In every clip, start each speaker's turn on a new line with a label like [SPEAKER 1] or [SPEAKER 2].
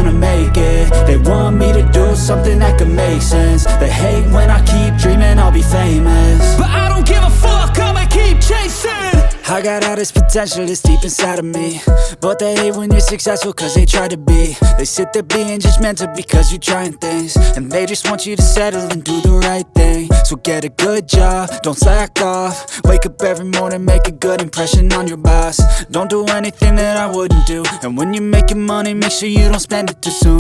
[SPEAKER 1] gonna make it. They want me to do something that could make sense. They hate when I keep dreaming I'll be famous, but I don't give a fuck, I'ma keep chasing. I got all this potential that's deep inside of me, but they hate when you're successful cause they try to be. They sit there being judgmental because you're trying things, and they just want you to settle and do the right thing. So get a good job, don't slack off. Wake up every morning, make a good impression on your boss. Don't do anything that I wouldn't do, and when you're making money, make sure you don't spend it too soon.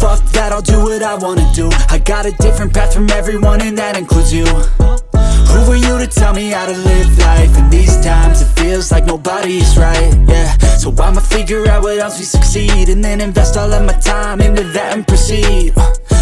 [SPEAKER 1] Fuck that, I'll do what I wanna do. I got a different path from everyone, and that includes you. Who are you to tell me how to live life? In these times it feels like nobody's right, yeah. So I'ma figure out what else we succeed, and then invest all of my time into that and proceed.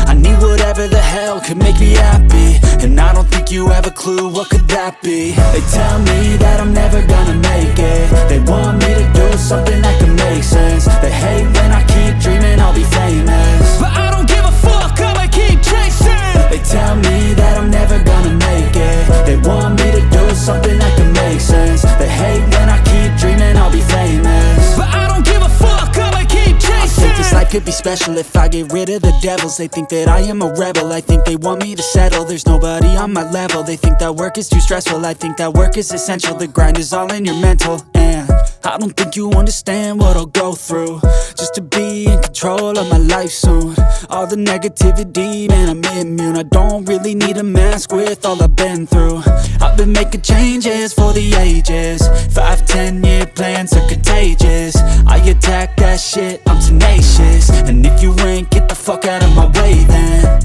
[SPEAKER 1] I need whatever the hell could make me happy, and I don't think you have a clue what could that be. They tell me that I'm never gonna make it. They want me to do something that could make sense. They hate when I keep dreaming I'll be famous, but I don't give a fuck, I'ma keep chasing. They tell me that I'm never gonna make it. They want me to do something that could make sense. They hate when I keep dreaming I'll be famous, but I don't give a fuck, I'ma keep chasing. I think this life could be special if I get rid of the devils. They think that I am a rebel, I think they want me to settle. There's nobody on my level. They think that work is too stressful, I think that work is essential. The grind is all in your mental, and I don't think you understand what I'll go through just to be in control of my life soon. All the negativity, man, I'm immune. I don't really need a mask with all I've been through. I've been making changes for the ages. 5-10 year plans are contagious. I attack that shit, I'm tenacious. And if you ain't, get the fuck out of my way then.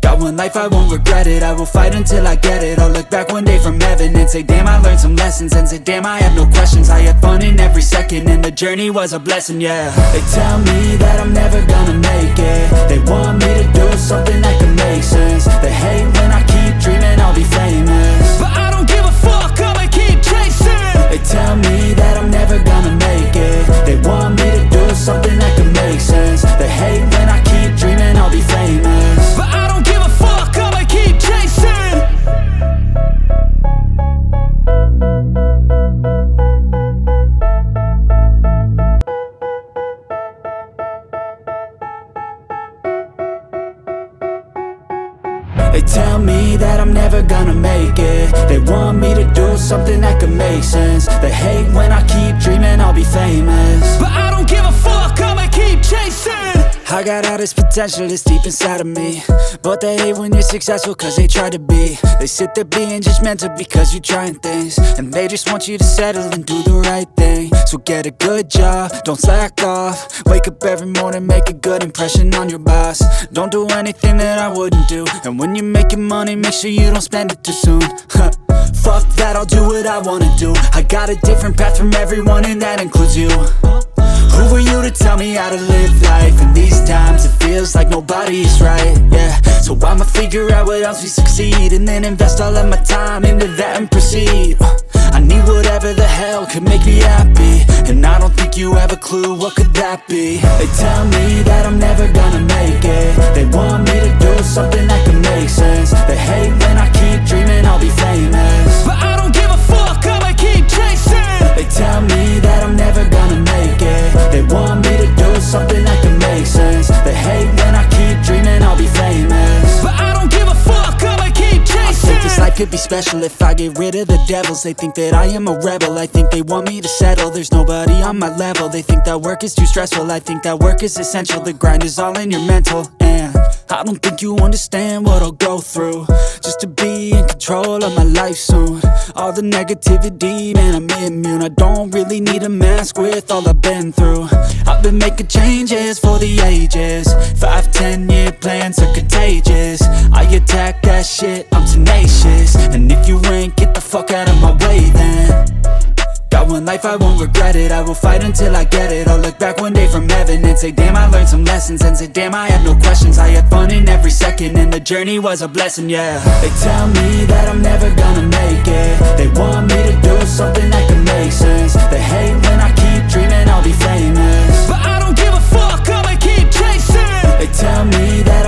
[SPEAKER 1] Got one life, I won't regret it. I will fight until I get it. I'll look back one day from heaven and say, damn, I learned some lessons. And say, damn, I had no questions. I had fun in every second, and the journey was a blessing, yeah. They tell me that I'm never gonna make it. They want me to do something that can make sense. They hate when I keep dreaming I'll be famous, but I don't give a fuck, I'ma keep chasing. They tell me that I'm never gonna make it. They want me to do something that can make sense. They hate when I keep dreaming I'll be famous, but I don't give a fuck, I'ma keep chasing. They tell me that I'm never gonna make it. They want me to do something that could make sense. They hate when I keep dreaming I'll be famous, but I don't give a fuck, I'ma keep chasing. I got all this potential that's deep inside of me, but they hate when you're successful cause they try to be. They sit there being judgmental because you're trying things, and they just want you to settle and do the right thing. So get a good job, don't slack off. Wake up every morning, make a good impression on your boss. Don't do anything that I wouldn't do, and when you're making money, make sure you don't spend it too soon. Fuck that, I'll do what I wanna do. I got a different path from everyone, and that includes you. Who are you to tell me how to live life? In these times it feels like nobody's right, yeah. So I'ma figure out what else we succeed, and then invest all of my time into that and proceed. I need whatever the hell could make me happy, and I don't think you have a clue what could that be. They tell me that I'm never gonna make it. They want me to do something that can make sense. They hate when I keep dreaming I'll be famous, but I don't give a fuck, I'ma keep chasing. They tell me that I'm never gonna make it. They want me to do something that can make sense. They hate when I keep dreaming I'll be famous, but I don't give a fuck, I'ma keep chasing. I think this life could be special if I get rid of the devils. They think that I am a rebel, I think they want me to settle. There's nobody on my level. They think that work is too stressful, I think that work is essential. The grind is all in your mental, and I don't think you understand what I'll go through just to be in control of my life soon. All the negativity, man, I'm immune. I don't really need a mask with all I've been through. I've been making changes for the ages. 5-10 year plans are contagious. I attack that shit, I'm tenacious. And if you ain't, get the fuck out of my way then. Got one life, I won't regret it. I will fight until I get it. I'll look back one day from heaven and say, damn, I learned some lessons. And say, damn, I had no questions. I had fun in every second, and the journey was a blessing, yeah. They tell me that I'm never gonna make it. They want me to do something that can make sense. They hate when I keep dreaming I'll be famous, but I don't give a fuck, I'ma keep chasing. They tell me that